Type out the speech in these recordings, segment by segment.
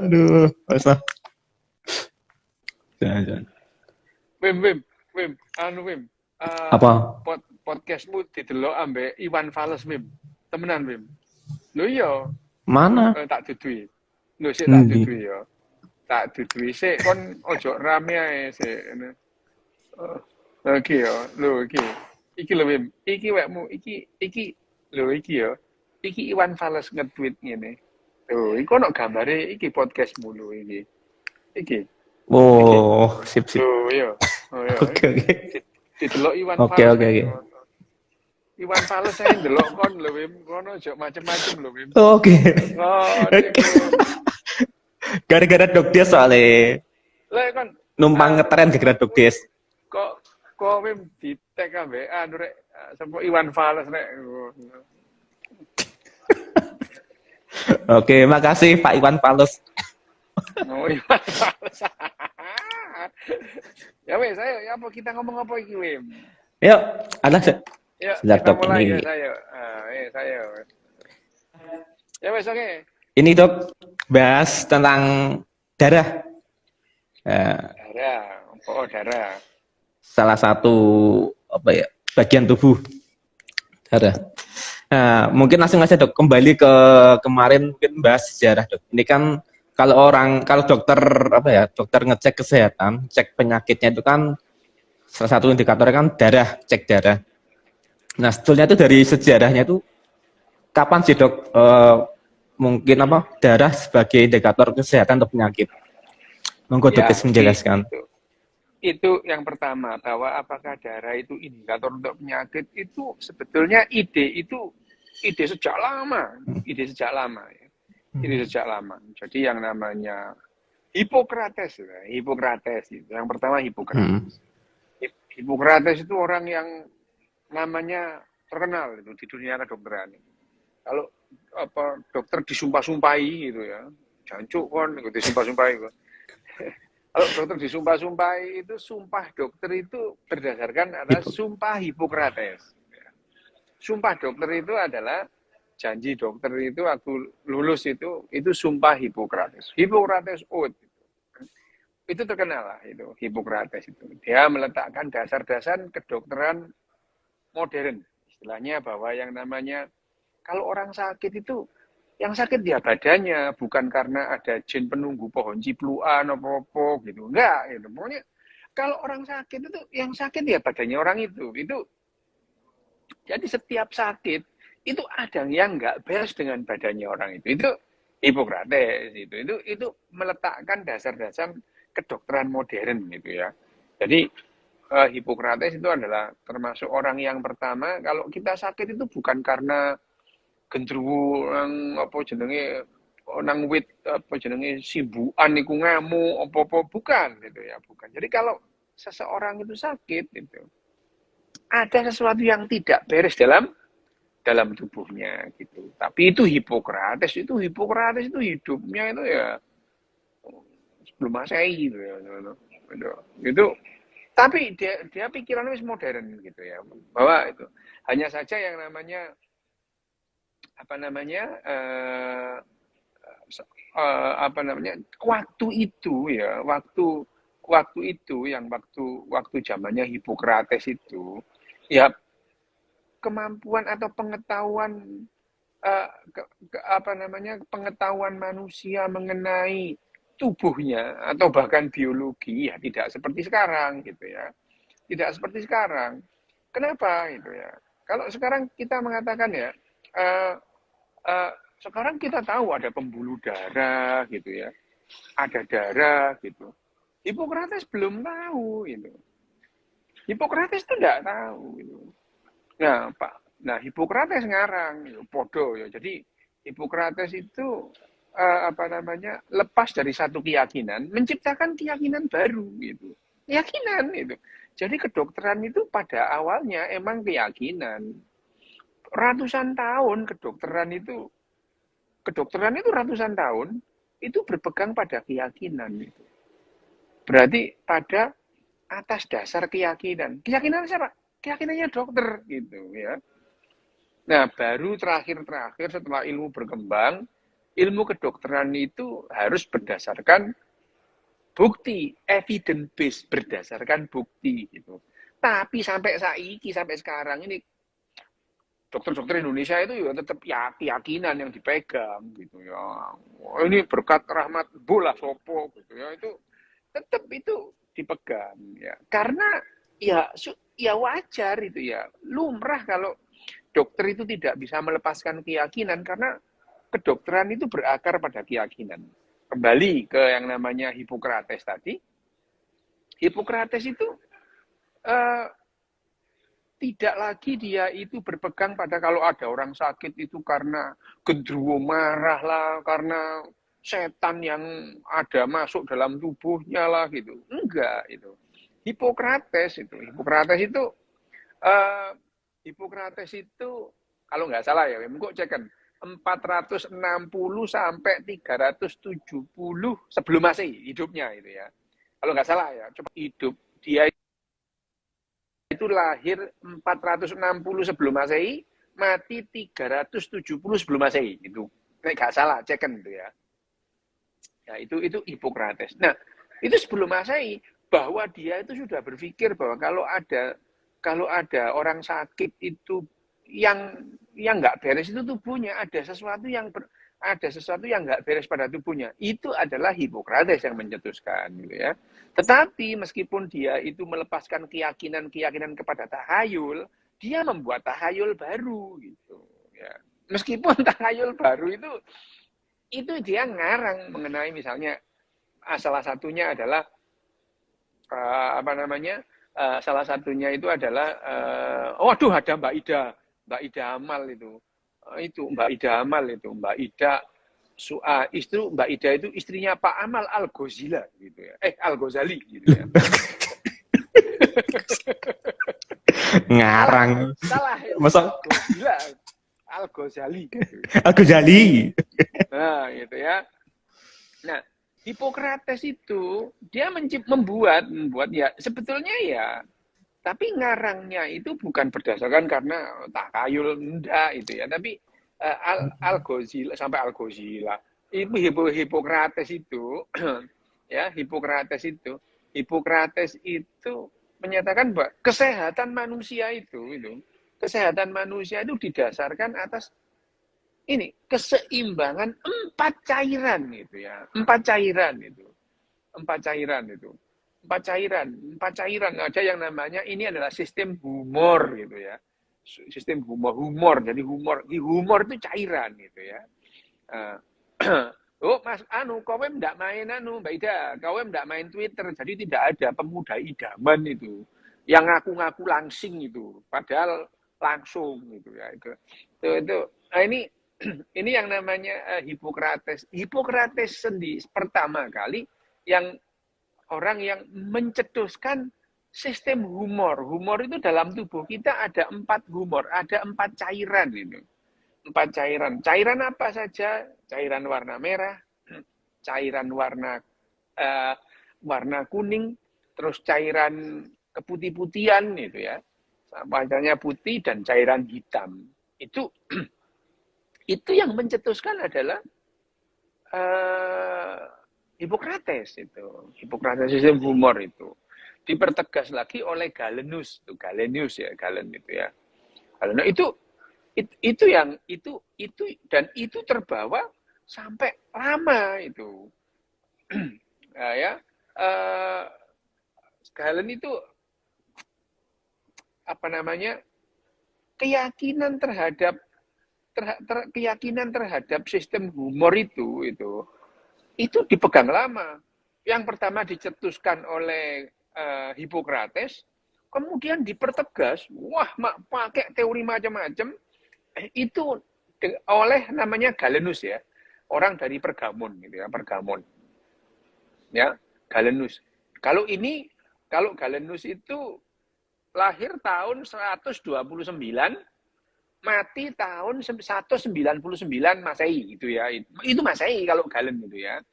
Aduh, masa. Jangan. Wim, Wim. Apa? Podcastmu didelok ambek Iwan Fals, Wim. Temenan, Wim. Lho iya, Mana? tak dudui. Lho sik tak Endi? dudui ya. Tak dudui sik kon ojo rame ae sik. Iki ya, lho iki. Iki lho, Wim. Iki wekmu, iki lho iki ya. Iki Iwan Fals nge-tweet ngene. Tuh, iku ono gambare iki podcastmu lho iki. Iki. Oh, sip. Lho iya. Oh iya. Oke. Didelok Iwan Oke. Fals nek ngono. Iwan Fals saya ndelok kon lho Wim, kono ojo macem-macem lho Wim. Oke. Oh, niku. Gara-gara Dokdes soalnya Lek kon numpang ngetren gara-gara Dokdes. kok Wim di tag ambek anu rek sapa Iwan Fals rek. Oke, makasih Pak Iwan Fals. Oh, Iwan Fals. Ya wes, ayo ya apa kita ngomong apa iki Wim? Yuk, anak Ya, sebentar kita Dok mulai ini. ya saya. Saya. Ya wes oke. Ini Dok bahas tentang darah. Darah, darah. Salah satu bagian tubuh darah. Nah, mungkin langsung aja Dok kembali ke kemarin mungkin bahas sejarah Dok. Ini kan kalau dokter dokter ngecek kesehatan, cek penyakitnya itu kan salah satu indikatornya kan darah, cek darah. Nah, sebetulnya itu dari sejarahnya itu kapan sih Dok mungkin darah sebagai indikator kesehatan atau penyakit? Monggo Dok menjelaskan. Itu yang pertama, bahwa apakah darah itu indikator untuk penyakit itu sebetulnya ide sejak lama, ide sejak lama ya. Ide sejak lama. Jadi yang namanya Hippocrates itu. Yang pertama Hippocrates. Hippocrates itu orang yang namanya terkenal itu di dunia kedokteran. Kalau dokter disumpah-sumpahi gitu ya. Jancuk kon disumpah-sumpahi kok. Kalau dokter disumpah-sumpahi itu sumpah dokter itu berdasarkan adalah sumpah Hippocrates. Sumpah dokter itu adalah janji dokter itu waktu lulus itu sumpah Hippocrates. Hippocrates Oath. Itu terkenal lah itu Hippocrates itu. Dia meletakkan dasar-dasar kedokteran modern. Istilahnya bahwa yang namanya kalau orang sakit itu yang sakit dia badannya, bukan karena ada jin penunggu pohon cipluan apa-apa gitu. Enggak gitu. Pokoknya kalau orang sakit itu yang sakit ya badannya orang itu. Jadi setiap sakit itu ada yang nggak beres dengan badannya orang itu. Itu Hippocrates itu meletakkan dasar-dasar kedokteran modern gitu ya. Jadi Hippocrates itu adalah termasuk orang yang pertama kalau kita sakit itu bukan karena gendruwo nang nang wit sibukan niku ngamuk apa-apa bukan gitu ya, bukan. Jadi kalau seseorang itu sakit itu ada sesuatu yang tidak beres dalam tubuhnya gitu. Tapi itu Hippocrates itu hidupnya itu ya sebelum Masehi gitu ya. Gitu. Tapi dia pikirannya wis modern gitu ya. Bahwa itu hanya saja yang namanya waktu itu yang waktu zamannya Hippocrates itu ya kemampuan atau pengetahuan pengetahuan manusia mengenai tubuhnya atau bahkan biologi ya tidak seperti sekarang gitu ya. Tidak seperti sekarang. Kenapa gitu ya? Kalau sekarang kita mengatakan ya sekarang kita tahu ada pembuluh darah gitu ya, ada darah gitu. Hippocrates belum tahu gitu. Hippocrates itu tidak tahu gitu. Nah Hippocrates ngarang gitu, podo ya. Jadi Hippocrates itu lepas dari satu keyakinan, menciptakan keyakinan baru gitu. Keyakinan itu. Jadi kedokteran itu pada awalnya emang keyakinan. Ratusan tahun kedokteran itu ratusan tahun itu berpegang pada keyakinan itu. Berarti pada atas dasar keyakinan. Keyakinan siapa? Keyakinannya dokter gitu ya. Nah, baru terakhir setelah ilmu berkembang, Ilmu kedokteran itu harus berdasarkan bukti, evidence based, berdasarkan bukti gitu. Tapi sampai sekarang ini dokter-dokter Indonesia itu ya tetap keyakinan yang dipegang gitu ya. Ini berkat rahmat bola sopo gitu ya, itu tetap itu dipegang ya. Karena ya wajar itu ya. Lumrah kalau dokter itu tidak bisa melepaskan keyakinan karena kedokteran itu berakar pada keyakinan. Kembali ke yang namanya Hippocrates tadi. Hippocrates itu eh, tidak lagi dia itu berpegang pada kalau ada orang sakit itu karena gendruwo marah lah, karena setan yang ada masuk dalam tubuhnya lah gitu. Enggak itu. Eh, Hippocrates itu kalau nggak salah ya, kok cek kan 460 sampai 370 sebelum Masehi hidupnya itu ya. Kalau nggak salah ya, coba hidup dia itu lahir 460 sebelum Masehi, mati 370 sebelum Masehi. Itu nek nggak salah, ceken itu ya. Ya, itu Hippocrates. Nah, itu sebelum Masehi bahwa dia itu sudah berpikir bahwa kalau ada orang sakit itu yang nggak beres itu tubuhnya, ada sesuatu yang nggak beres pada tubuhnya. Itu adalah Hippocrates yang mencetuskan gitu ya. Tetapi meskipun dia itu melepaskan keyakinan kepada tahayul, dia membuat tahayul baru gitu ya. Meskipun tahayul baru itu dia ngarang mengenai misalnya salah satunya adalah salah satunya itu adalah waduh, ada Mbak Ida Amal itu Mbak Ida Amal itu Mbak Ida Mbak Ida itu istrinya Pak Amal Al-Ghazali gitu ya. Al-Ghazali gitu ya. Ngarang. Salah. Masa Al-Ghazali. Al-Ghazali. Nah, gitu ya. Nah, Hippocrates itu dia membuat ya sebetulnya ya, tapi ngarangnya itu bukan berdasarkan karena takayul enggak itu ya, tapi Al-Ghazali sampai Al-Ghazali itu Hippocrates itu ya Hippocrates itu menyatakan bahwa kesehatan manusia itu didasarkan atas ini keseimbangan empat cairan gitu ya. Empat cairan ada yang namanya ini adalah sistem humor gitu ya. Sistem humor. Jadi humor itu cairan gitu ya. Oh Mas kowe ndak main Mbak Ida, kowe ndak main Twitter, jadi tidak ada pemuda idaman itu yang ngaku-ngaku langsing itu, padahal langsung gitu ya itu. Nah, ini yang namanya Hippocrates. Hippocrates sendiri pertama kali yang orang yang mencetuskan sistem humor. Humor itu dalam tubuh kita ada 4 humor, ada 4 cairan itu. 4 cairan. Cairan apa saja? Cairan warna merah, cairan warna kuning, terus cairan keputih-putihan itu ya. Warnanya putih dan cairan hitam. Itu yang mencetuskan adalah Hippocrates itu. Hippocrates sistem humor itu. Dipertegas lagi oleh Galenius itu. Galenius ya, Galen itu ya. Galen itu dan itu terbawa sampai lama itu. Nah, ya. Galen itu apa namanya? Keyakinan terhadap sistem humor itu dipegang lama. Yang pertama dicetuskan oleh Hippocrates, kemudian dipertegas, pakai teori macam-macam, itu oleh namanya Galenius ya, orang dari Pergamon gitu ya, Pergamon. Ya, Galenius. Kalau Galenius itu lahir tahun 129, mati tahun 199 Masehi gitu ya. Itu Masehi kalau Galen gitu ya.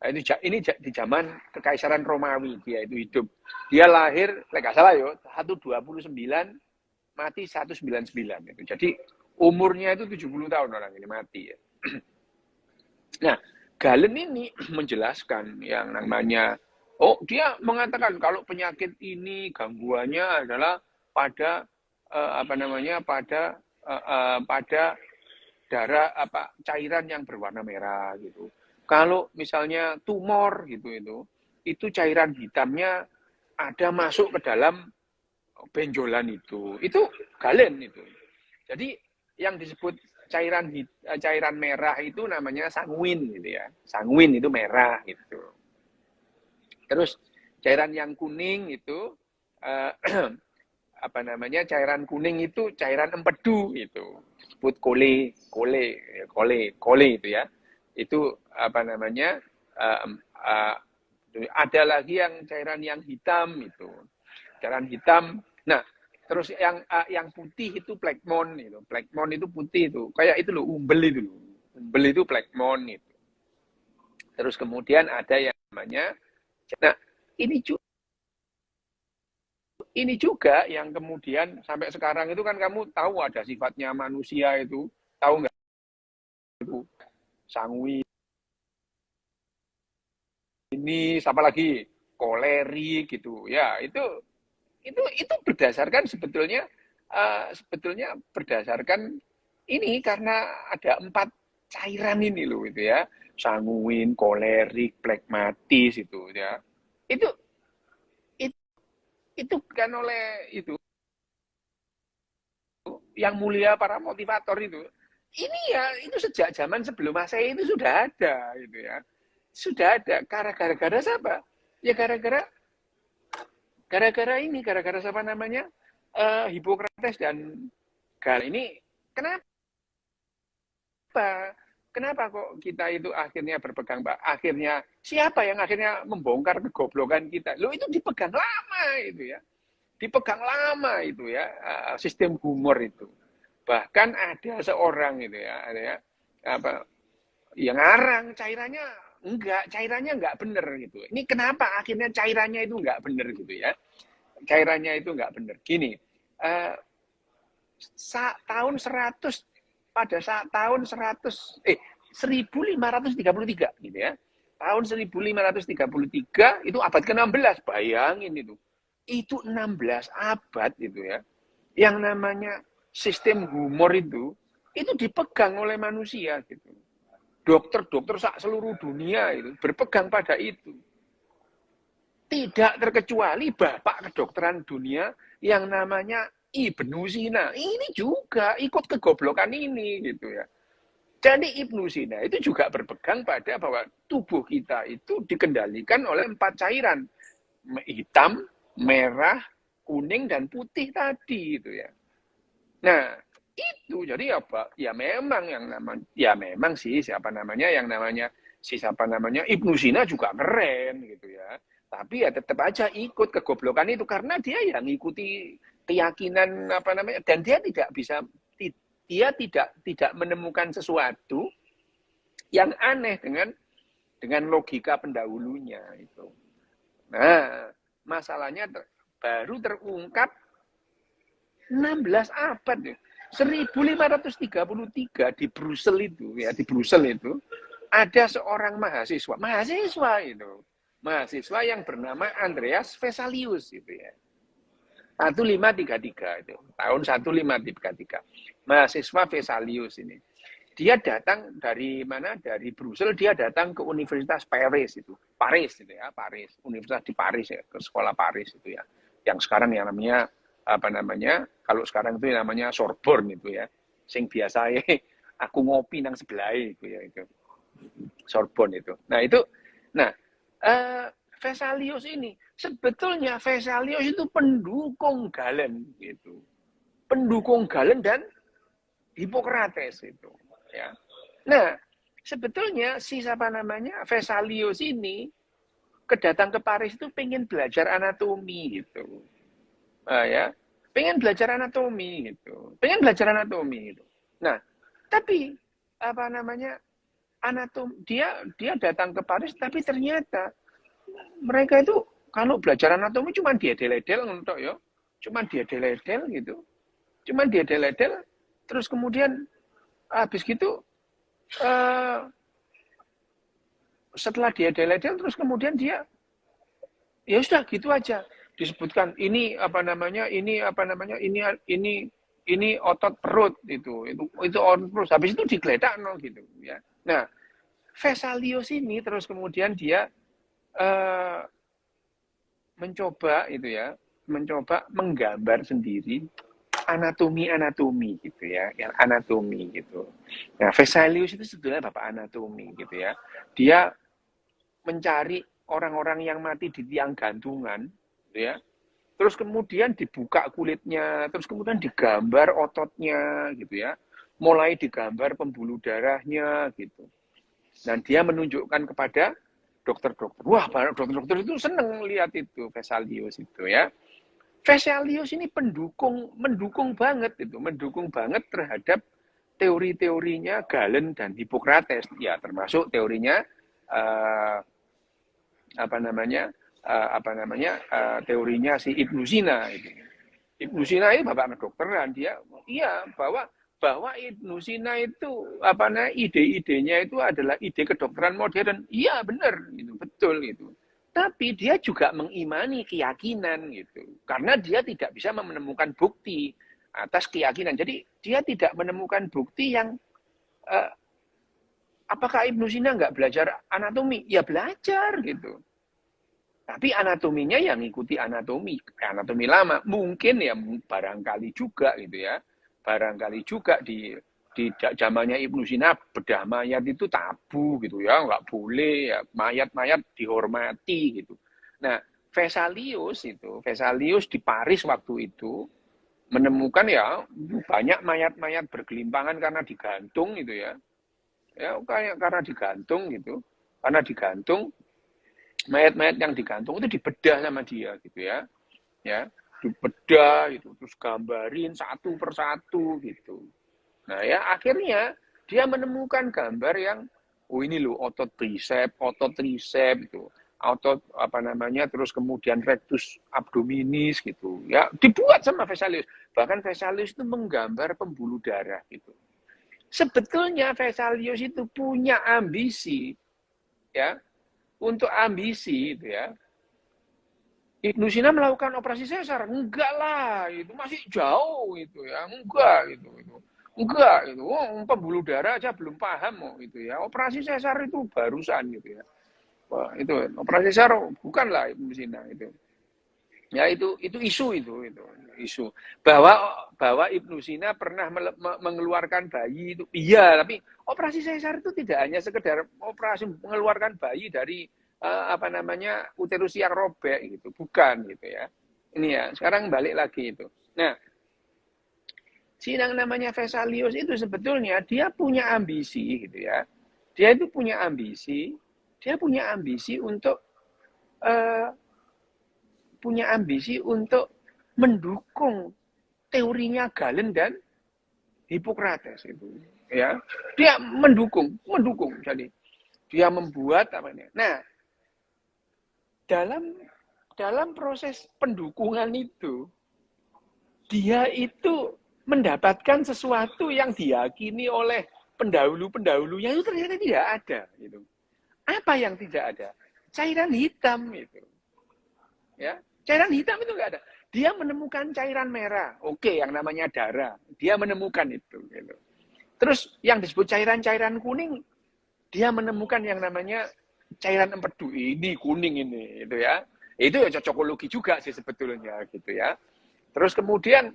Ini di zaman Kekaisaran Romawi dia itu hidup. Dia lahir, nggak salah yo, 129 mati 199 itu. Jadi umurnya itu 70 tahun orang ini mati ya. Nah, Galen ini menjelaskan yang namanya, dia mengatakan kalau penyakit ini gangguannya adalah pada pada darah cairan yang berwarna merah gitu. Kalau misalnya tumor gitu itu cairan hitamnya ada masuk ke dalam benjolan itu. Itu Galen itu. Jadi yang disebut cairan merah itu namanya sanguin gitu ya. Sanguin itu merah gitu. Terus cairan yang kuning itu cairan kuning itu cairan empedu itu disebut kole itu ya. Itu ada lagi yang cairan yang hitam itu. Cairan hitam. Nah, terus yang putih itu plekmon itu. Plekmon itu putih itu. Kayak itu loh, umbel itu loh. Umbel itu plekmon itu. Terus kemudian ada yang namanya, nah ini juga yang kemudian sampai sekarang itu kan kamu tahu ada sifatnya manusia itu, tahu nggak itu sanguin ini siapa lagi koleri gitu ya, itu berdasarkan sebetulnya berdasarkan ini karena ada 4 cairan ini loh itu ya, sanguin, kolerik, plekmatis itu ya, itu kan oleh itu yang mulia para motivator itu. Ini ya itu sejak zaman sebelum Masehi itu sudah ada gitu ya. Sudah ada. Gara-gara siapa? Ya gara-gara siapa namanya? Hippocrates dan Gal ini. Kenapa? Kenapa kok kita itu akhirnya berpegang, Pak? Akhirnya siapa yang akhirnya membongkar kegoblokan kita? Loh itu dipegang lama itu ya. Dipegang lama itu ya, sistem humor itu. Bahkan ada seorang itu ya, yang ngarang cairannya enggak benar gitu. Ini kenapa akhirnya cairannya itu enggak benar gitu ya? Cairannya itu enggak benar. Gini, tahun 100 pada saat tahun 1533 gitu ya. Tahun 1533 itu abad ke-16, bayangin itu. Itu 16 abad itu ya. Yang namanya sistem humor itu dipegang oleh manusia gitu. Dokter-dokter seluruh dunia itu berpegang pada itu. Tidak terkecuali bapak kedokteran dunia yang namanya Ibnu Sina. Ini juga ikut kegoblokan ini gitu ya. Jadi Ibnu Sina itu juga berpegang pada bahwa tubuh kita itu dikendalikan oleh 4 cairan. Hitam, merah, kuning, dan putih tadi gitu ya. Nah, itu jadi apa? Ya memang Ibnu Sina juga keren gitu ya. Tapi ya tetap aja ikut kegoblokan itu karena dia yang ngikuti keyakinan dan dia tidak menemukan sesuatu yang aneh dengan logika pendahulunya itu. Nah, masalahnya baru terungkap 16 abad ya. 1533 di Brussel itu ada seorang mahasiswa yang bernama Andreas Vesalius itu ya. 1533 itu, tahun 1533. Mahasiswa Vesalius ini. Dia datang dari mana? Dari Brussel, dia datang ke Universitas Paris itu. Paris, Universitas di Paris ya, ke sekolah Paris itu ya. Yang sekarang yang namanya kalau sekarang itu namanya Sorbonne itu ya. Sing biasa aku ngopi nang sebelah itu ya itu. Sorbonne itu. Vesalius ini sebetulnya Vesalius itu pendukung Galen gitu. Pendukung Galen dan Hippocrates itu ya. Nah, sebetulnya Vesalius ini kedatang ke Paris itu pengen belajar anatomi gitu. Ya, pengen belajar anatomi gitu. Nah, tapi dia datang ke Paris tapi ternyata mereka itu kalau belajar anatomi cuma diedel-edel untuk ya. Cuma diedel-edel gitu. Terus kemudian habis gitu setelah dia deledel terus kemudian dia ya sudah gitu aja disebutkan ini apa namanya ini otot perut itu otot perut habis itu digeledak no gitu ya. Nah Vesalius ini terus kemudian dia mencoba menggambar sendiri anatomi gitu ya, yang anatomi gitu. Nah, Vesalius itu sebetulnya bapak anatomi gitu ya. Dia mencari orang-orang yang mati di tiang gantungan, gitu ya. Terus kemudian dibuka kulitnya, terus kemudian digambar ototnya gitu ya. Mulai digambar pembuluh darahnya gitu. Dan dia menunjukkan kepada dokter-dokter. Wah, dokter-dokter itu seneng lihat itu Vesalius itu ya. Vesalius ini mendukung banget terhadap teori-teorinya Galen dan Hippocrates ya, termasuk teorinya teorinya si Ibnu Sina itu. Ibnu Sina ini bapak kedokteran, dia bahwa Ibnu Sina itu ide-idenya itu adalah ide kedokteran modern. Iya benar, itu betul itu. Tapi dia juga mengimani keyakinan gitu. Karena dia tidak bisa menemukan bukti atas keyakinan. Jadi dia tidak menemukan bukti yang apakah Ibnu Sina nggak belajar anatomi? Ya belajar gitu. Tapi anatominya yang ngikuti anatomi lama. Mungkin ya barangkali juga gitu ya. Barangkali juga di zamannya Ibnu Sina bedah mayat itu tabu gitu ya, nggak boleh ya, mayat-mayat dihormati gitu. Nah, Vesalius di Paris waktu itu menemukan ya banyak mayat-mayat bergelimpangan karena digantung gitu ya. Ya karena digantung gitu. Karena digantung mayat-mayat yang digantung itu dibedah sama dia gitu ya. Ya, dibedah itu terus gambarin satu persatu gitu. Nah ya akhirnya dia menemukan gambar yang ini loh otot tricep itu otot terus kemudian rectus abdominis gitu ya dibuat sama Vesalius. Bahkan Vesalius itu menggambar pembuluh darah gitu. Sebetulnya Vesalius itu punya ambisi ya untuk ambisi itu ya. Ibnu Sina melakukan operasi sesar enggak lah itu masih jauh itu ya enggak gitu. Enggak, itu pembuluh darah aja belum paham mau gitu ya. Operasi sesar itu barusan gitu ya. Wah, itu operasi sesar bukanlah Ibnu Sina itu. Ya itu isu isu bahwa Ibnu Sina pernah mengeluarkan bayi itu. Iya, tapi operasi sesar itu tidak hanya sekedar operasi mengeluarkan bayi dari uterus yang robek gitu, bukan gitu ya. Ini ya, sekarang balik lagi itu. Nah, yang namanya Vesalius itu sebetulnya dia punya ambisi gitu ya. Dia itu punya ambisi untuk mendukung teorinya Galen dan Hippocrates itu ya. Dia mendukung. Jadi dia membuat Nah, dalam proses pendukungan itu dia itu mendapatkan sesuatu yang diyakini oleh pendahulu-pendahulunya itu ternyata tidak ada gitu. Apa yang tidak ada? Cairan hitam itu. Ya, cairan hitam itu enggak ada. Dia menemukan cairan merah. Oke, yang namanya darah. Dia menemukan itu gitu. Terus yang disebut cairan-cairan kuning, dia menemukan yang namanya cairan empedu. Ini kuning ini itu ya. Itu ya cocokologi juga sih sebetulnya gitu ya. Terus kemudian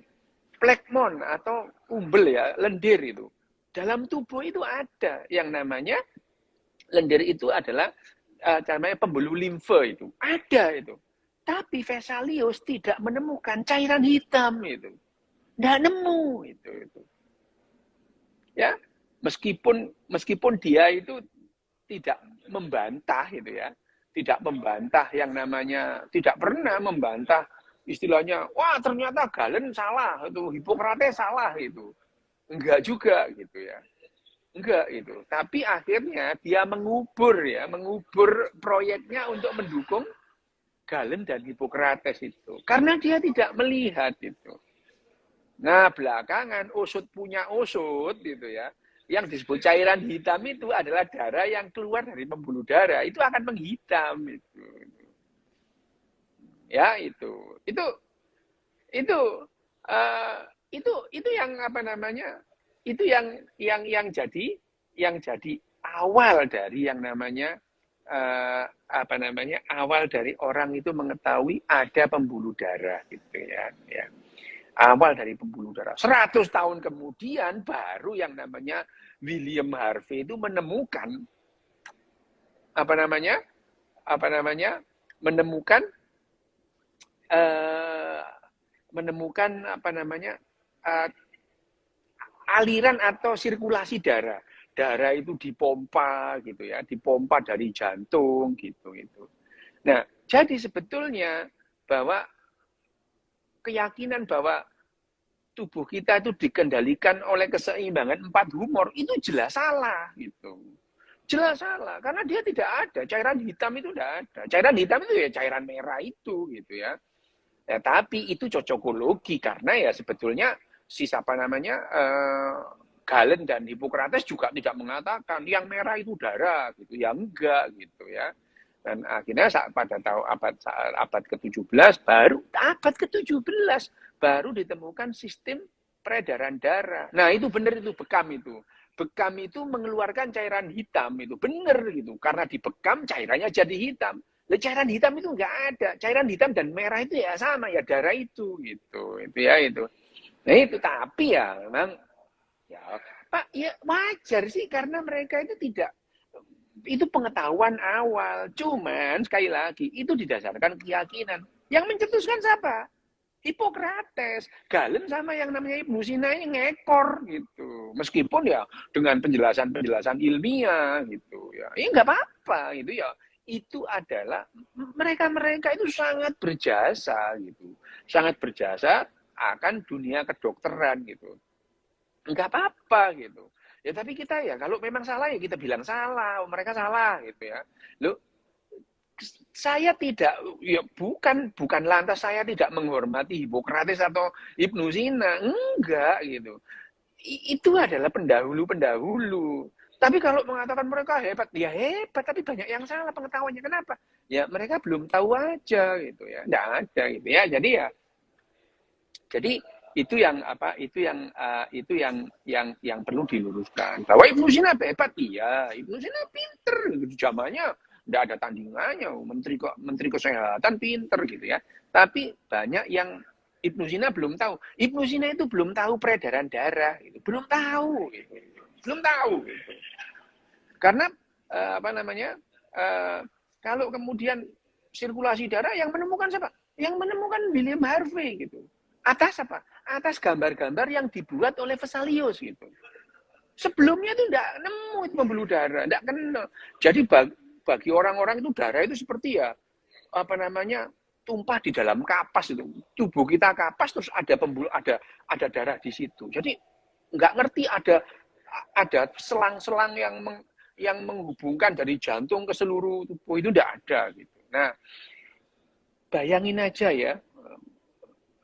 plekmon atau umbel ya, lendir itu. Dalam tubuh itu ada yang namanya lendir itu adalah namanya pembuluh limfe itu. Ada itu. Tapi Vesalius tidak menemukan cairan hitam itu. Tidak nemu itu. Ya, meskipun dia itu tidak membantah gitu ya. Tidak membantah yang namanya tidak pernah membantah istilahnya, wah ternyata Galen salah, itu Hippocrates salah itu. Enggak juga gitu ya. Enggak itu. Tapi akhirnya dia mengubur proyeknya untuk mendukung Galen dan Hippocrates itu. Karena dia tidak melihat itu. Nah, belakangan usut punya usut gitu ya. yang disebut cairan hitam itu adalah darah yang keluar dari pembuluh darah, itu akan menghitam itu. Ya, itu itu itu yang apa namanya, itu yang jadi awal dari yang namanya apa namanya, awal dari orang itu mengetahui ada pembuluh darah gitu ya, ya. Awal dari pembuluh darah. 100 tahun kemudian baru yang namanya William Harvey itu menemukan apa namanya menemukan apa namanya aliran atau sirkulasi darah. Darah itu dipompa gitu ya, dipompa dari jantung gitu. Nah, jadi sebetulnya bahwa keyakinan bahwa tubuh kita itu dikendalikan oleh keseimbangan 4 humor itu jelas salah gitu. Jelas salah karena dia tidak ada, cairan hitam itu tidak ada. Cairan hitam itu ya cairan merah itu gitu ya. Ya, tapi itu cocokologi karena ya sebetulnya siapa namanya Galen dan Hippocrates juga tidak mengatakan yang merah itu darah gitu, ya enggak gitu ya. Dan akhirnya pada abad ke-17 baru ditemukan sistem peredaran darah. Nah, itu benar itu bekam itu. Bekam itu mengeluarkan cairan hitam itu benar gitu. Karena dibekam cairannya jadi hitam. Nah, cairan hitam itu enggak ada. Cairan hitam dan merah itu ya sama ya darah itu gitu. Itu ya itu. Nah, itu tapi ya memang ya, Pak, ya wajar sih karena mereka itu tidak, itu pengetahuan awal. Cuman sekali lagi itu didasarkan keyakinan. Yang mencetuskan siapa? Hippocrates. Galen sama yang namanya Ibnu Sina ini ngekor gitu. Meskipun ya dengan penjelasan-penjelasan ilmiah gitu ya. Ya nggak apa-apa gitu ya. Itu adalah mereka itu sangat berjasa gitu. Sangat berjasa akan dunia kedokteran gitu. Enggak apa-apa gitu. Ya tapi kita ya kalau memang salah ya kita bilang salah, mereka salah gitu ya. Loh, saya tidak ya bukan lantas saya tidak menghormati Hippocrates atau Ibnu Sina, enggak gitu. Itu adalah pendahulu-pendahulu. Tapi kalau mengatakan mereka hebat, ya hebat, tapi banyak yang salah pengetahuannya. Kenapa? Ya mereka belum tahu aja gitu ya. Enggak ada gitu ya. Jadi itu yang perlu diluruskan bahwa Ibnu Sina hebat, iya Ibnu Sina pinter gitu, zamannya tidak ada tandingannya, menteri kesehatan pinter gitu ya, tapi banyak yang Ibnu Sina belum tahu. Ibnu Sina itu belum tahu peredaran darah gitu. Belum tahu gitu. Karena kalau kemudian sirkulasi darah yang menemukan siapa? Yang menemukan William Harvey gitu. Atas apa? Atas gambar-gambar yang dibuat oleh Vesalius gitu. Sebelumnya itu tidak nemu itu pembuluh darah, tidak kenal. Jadi bagi orang-orang itu darah itu seperti ya tumpah di dalam kapas itu. Tubuh kita kapas terus ada pembuluh, ada darah di situ. Jadi nggak ngerti ada selang-selang yang menghubungkan dari jantung ke seluruh tubuh itu tidak ada gitu. Nah, bayangin aja ya.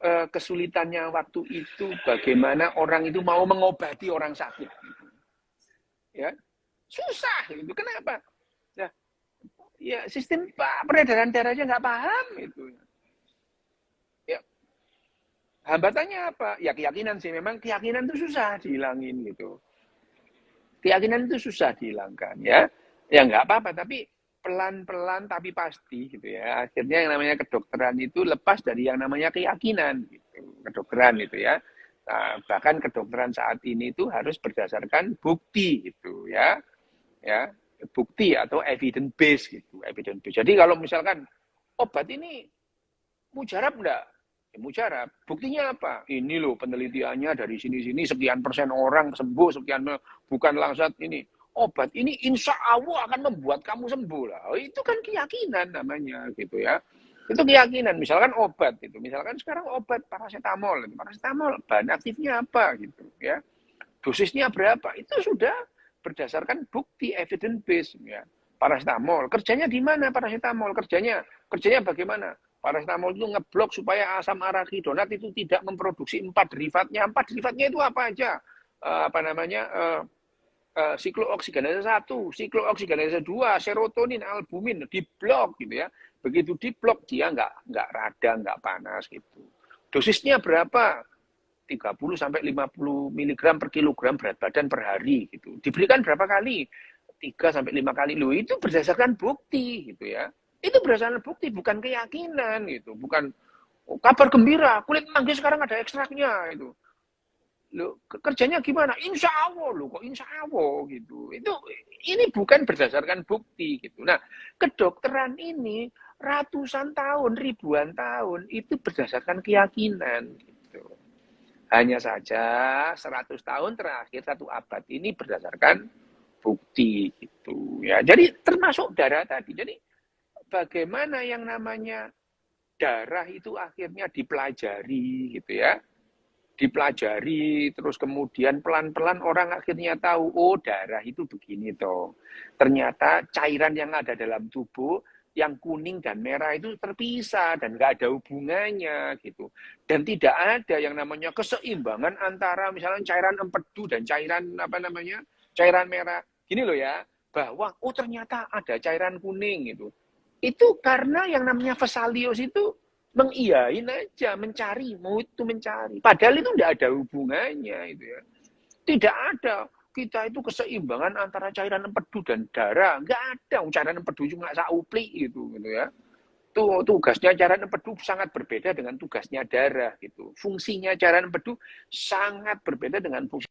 Kesulitannya waktu itu bagaimana orang itu mau mengobati orang sakit gitu. Ya susah gitu. Kenapa ya sistem peredaran darahnya nggak paham itu ya. Hambatannya apa ya? Keyakinan sih, memang keyakinan itu susah dihilangin gitu. Keyakinan itu susah dihilangkan ya nggak apa-apa, tapi pelan-pelan tapi pasti gitu ya. Akhirnya yang namanya kedokteran itu lepas dari yang namanya keyakinan gitu. Kedokteran itu ya. Nah, bahkan kedokteran saat ini itu harus berdasarkan bukti gitu ya. Ya, bukti atau evidence base gitu, evidence base. Jadi kalau misalkan obat ini mujarab enggak? Ya, mujarab. Buktinya apa? Ini loh penelitiannya dari sini-sini sekian persen orang sembuh, sekian bukan langsat ini. Obat ini insya Allah akan membuat kamu sembuh lah. Itu kan keyakinan namanya gitu ya. Itu keyakinan. Misalkan obat itu, misalkan sekarang obat paracetamol, bahan aktifnya apa gitu ya. Dosisnya berapa? Itu sudah berdasarkan bukti evidence base ya. Paracetamol, kerjanya di mana paracetamol? Kerjanya bagaimana? Paracetamol itu ngeblok supaya asam arachidonat itu tidak memproduksi 4 derivatnya. 4 derivatnya itu apa aja? siklooksigenase 1, siklooksigenase 2, serotonin, albumin diblok gitu ya. Begitu diblok dia nggak radang, nggak panas gitu. Dosisnya berapa? 30 sampai 50 miligram per kilogram berat badan per hari gitu. Diberikan berapa kali? 3 sampai 5 kali. Loh, itu berdasarkan bukti gitu ya. Itu berdasarkan bukti, bukan keyakinan gitu, bukan kabar gembira, kulit manggis sekarang ada ekstraknya itu. Loh, kerjanya gimana? Insya Allah loh, kok insya Allah gitu. Ini bukan berdasarkan bukti gitu. Nah, kedokteran ini ratusan tahun, ribuan tahun itu berdasarkan keyakinan gitu. Hanya saja 100 tahun terakhir, 1 abad ini berdasarkan bukti gitu ya. Jadi termasuk darah tadi. Jadi bagaimana yang namanya darah itu akhirnya dipelajari gitu ya. Dipelajari, terus kemudian pelan-pelan orang akhirnya tahu, oh darah itu begini toh. Ternyata cairan yang ada dalam tubuh, yang kuning dan merah itu terpisah dan nggak ada hubungannya gitu. Dan tidak ada yang namanya keseimbangan antara misalnya cairan empedu dan cairan apa namanya cairan merah. Gini loh ya, bahwa oh ternyata ada cairan kuning gitu. Itu karena yang namanya Vesalius itu mengiyain aja, mencari, mau itu mencari. Padahal itu tidak ada hubungannya itu ya. Tidak ada. Kita itu keseimbangan antara cairan empedu dan darah. Enggak ada. Cairan empedu cuma saupli gitu ya. Tuh tugasnya cairan empedu sangat berbeda dengan tugasnya darah gitu. Fungsinya cairan empedu sangat berbeda dengan fungsi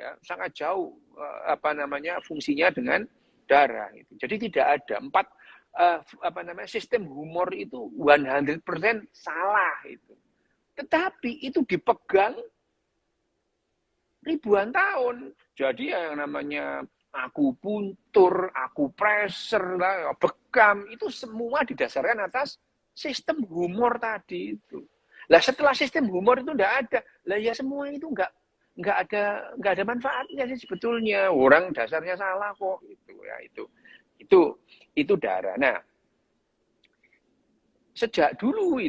ya, sangat jauh apa namanya fungsinya dengan darah itu. Jadi tidak ada sistem humor itu 100% salah itu. Tetapi itu dipegang ribuan tahun. Jadi yang namanya akupuntur, akupressor, bekam itu semua didasarkan atas sistem humor tadi itu. Lah setelah sistem humor itu enggak ada, lah ya semua itu nggak ada manfaatnya sih sebetulnya. Orang dasarnya salah kok itu ya itu darah. Nah, sejak dulu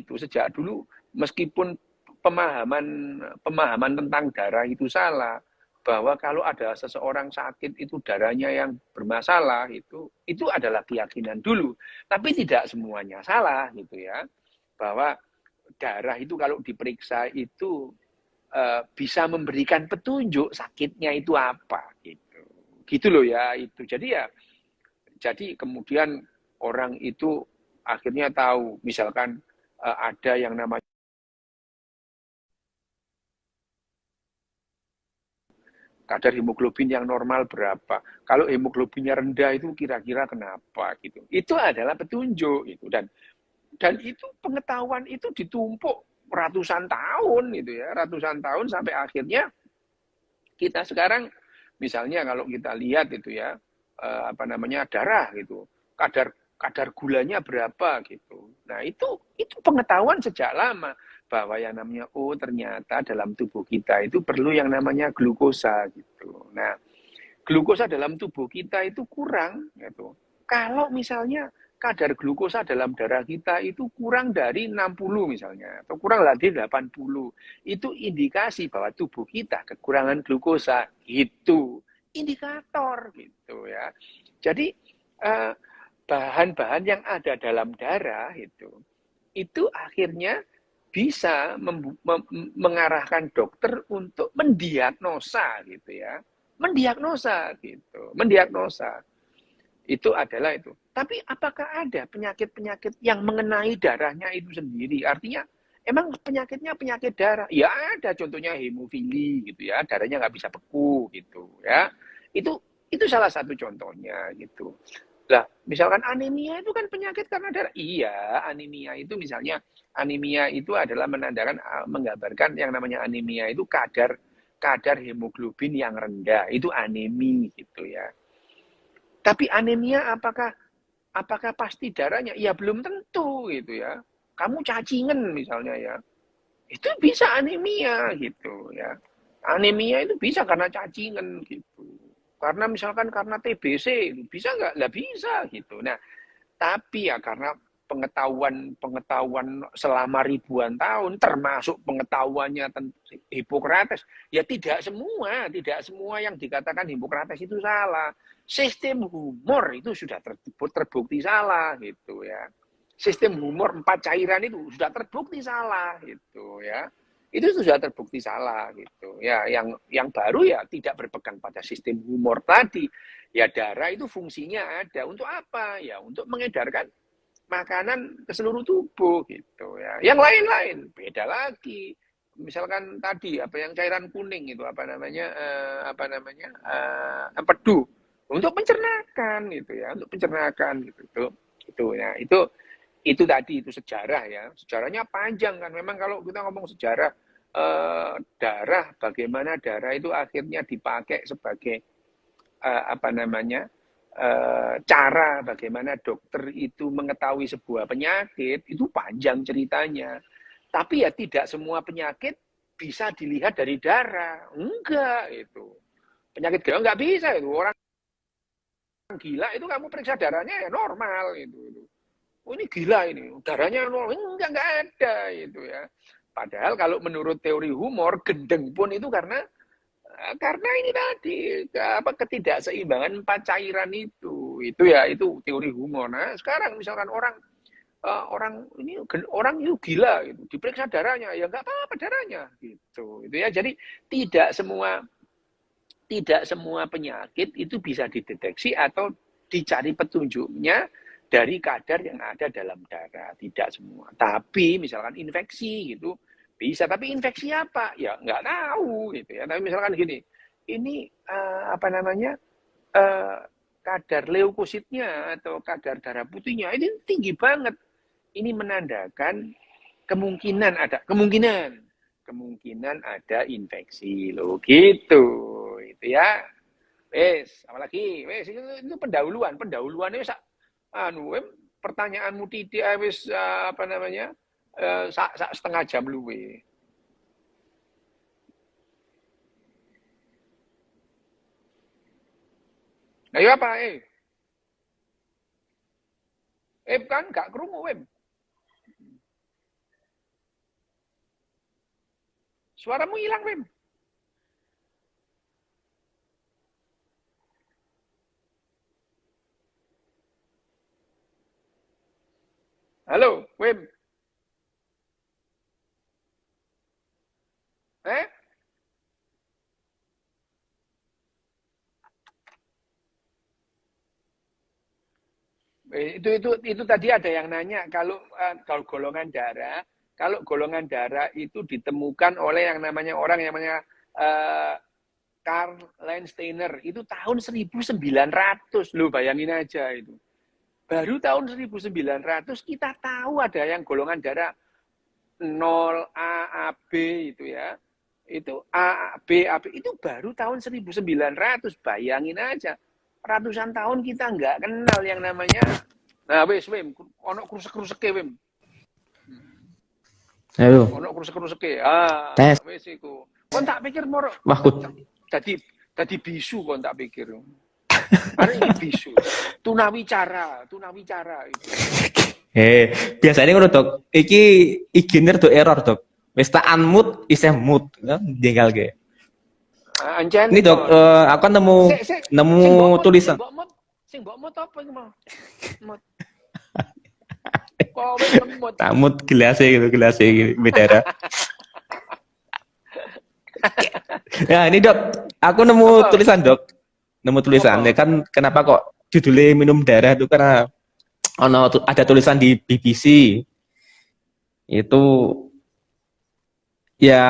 meskipun pemahaman tentang darah itu salah, bahwa kalau ada seseorang sakit itu darahnya yang bermasalah itu adalah keyakinan dulu. Tapi tidak semuanya salah gitu ya. Bahwa darah itu kalau diperiksa itu bisa memberikan petunjuk sakitnya itu apa gitu loh ya itu. Jadi kemudian orang itu akhirnya tahu misalkan ada yang namanya kadar hemoglobin yang normal berapa, kalau hemoglobinnya rendah itu kira-kira kenapa gitu. Itu adalah petunjuk itu. Dan itu pengetahuan itu ditumpuk ratusan tahun gitu ya, ratusan tahun sampai akhirnya kita sekarang misalnya kalau kita lihat itu ya darah gitu, kadar gulanya berapa gitu. Nah, itu pengetahuan sejak lama bahwa yang namanya ternyata dalam tubuh kita itu perlu yang namanya glukosa gitu. Nah, glukosa dalam tubuh kita itu kurang gitu. Kalau misalnya kadar glukosa dalam darah kita itu kurang dari 60 misalnya, atau kurang dari 80, itu indikasi bahwa tubuh kita kekurangan glukosa. Itu indikator gitu ya. Jadi bahan-bahan yang ada dalam darah itu akhirnya bisa mengarahkan dokter untuk mendiagnosa gitu ya. Mendiagnosa. Itu adalah itu. Tapi apakah ada penyakit-penyakit yang mengenai darahnya itu sendiri? Artinya, emang penyakitnya penyakit darah? Ya ada, contohnya hemofili gitu ya, darahnya nggak bisa beku gitu ya. Itu salah satu contohnya gitu. Lah, misalkan anemia itu kan penyakit karena darah. Iya, anemia itu misalnya, anemia itu adalah menggambarkan yang namanya anemia itu kadar hemoglobin yang rendah. Itu anemi gitu ya. Tapi anemia apakah pasti darahnya? Ya belum tentu gitu ya. Kamu cacingan misalnya ya. Itu bisa anemia gitu ya. Anemia itu bisa karena cacingan gitu. Karena misalkan karena TBC bisa nggak? Lah bisa gitu. Nah, tapi ya karena pengetahuan selama ribuan tahun, termasuk pengetahuannya tentang Hippocrates. Ya tidak semua yang dikatakan Hippocrates itu salah. Sistem humor itu sudah terbukti salah gitu ya. Sistem humor 4 cairan itu sudah terbukti salah gitu ya. Itu sudah terbukti salah gitu. Ya, yang baru ya tidak berpegang pada sistem humor tadi. Ya darah itu fungsinya ada untuk apa? Ya untuk mengedarkan makanan ke seluruh tubuh gitu ya. Yang lain-lain beda lagi. Misalkan tadi apa yang cairan kuning itu empedu untuk pencernaan gitu ya, untuk pencernaan gitu. Itu ya, itu tadi itu sejarah ya. Sejarahnya panjang kan. Memang kalau kita ngomong sejarah darah, bagaimana darah itu akhirnya dipakai sebagai cara bagaimana dokter itu mengetahui sebuah penyakit itu panjang ceritanya. Tapi ya tidak semua penyakit bisa dilihat dari darah. Enggak itu. Penyakit gila enggak bisa itu. Orang gila itu kamu periksa darahnya ya normal itu. Oh ini gila ini, darahnya normal. Enggak ada itu ya. Padahal kalau menurut teori humor, gendeng pun itu karena ini tadi ketidakseimbangan 4 cairan itu ya itu teori humor. Nah sekarang misalkan orang itu gila gitu, diperiksa darahnya ya nggak apa-apa darahnya gitu itu ya. Jadi tidak semua penyakit itu bisa dideteksi atau dicari petunjuknya dari kadar yang ada dalam darah, tidak semua. Tapi misalkan infeksi gitu bisa, tapi infeksi apa? Ya nggak tahu gitu ya. Tapi misalkan gini, ini kadar leukositnya atau kadar darah putihnya ini tinggi banget. Ini menandakan kemungkinan ada infeksi loh gitu. Itu ya. Apalagi itu pendahuluannya pertanyaanmu tidak setengah jam luwe. Ayo apa kan gak krungu suaramu hilang halo Wim. Itu tadi ada yang nanya kalau golongan darah itu ditemukan oleh yang namanya Karl Landsteiner itu tahun 1900 lo bayangin aja itu. Baru tahun 1900 kita tahu ada yang golongan darah 0 A, AB itu ya. Itu A, B, AB itu baru tahun 1900, bayangin aja. Ratusan tahun kita nggak kenal yang namanya Wim, ono krusek-kruseke Wim. Ayo. Ono krusek-kruseke. Tes. Wis iku. Kon tak pikir moro. Wah, tadi bisu kon tak pikir. Hari ini bisu. Tunawicara itu. Biasanya ngono, Dok. Iki iginer do error, Dok. Wis tak unmute isih mute, tinggal ge. Ini Dok, aku nemu tulisan. Sing mbok mut apa iki mau? Mut. Tamut gelasnya gitu, bedara. Ya ini Dok, aku nemu tulisan Dok. Nemu tulisan, ya kan kenapa kok judulnya minum darah itu karena ada tulisan di BBC. Itu ya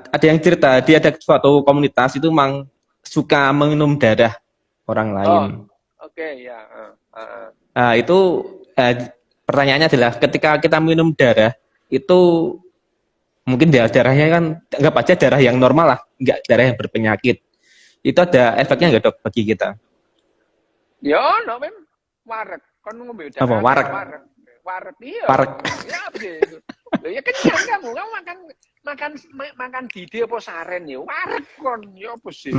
ada yang cerita, dia ada suatu komunitas itu memang suka minum darah orang lain. Oke, ya. Nah, itu pertanyaannya adalah ketika kita minum darah itu mungkin darahnya kan anggap aja darah yang normal lah, enggak darah yang berpenyakit. Itu ada efeknya enggak Dok bagi kita? Ya, no Mem. Warek. Kon ngombe darah. Apa warek? Warek iya. Warek. Ya apa sih? Loh ya kenyang kamu makan didi apa saren ya? Warek kon ya apa sih?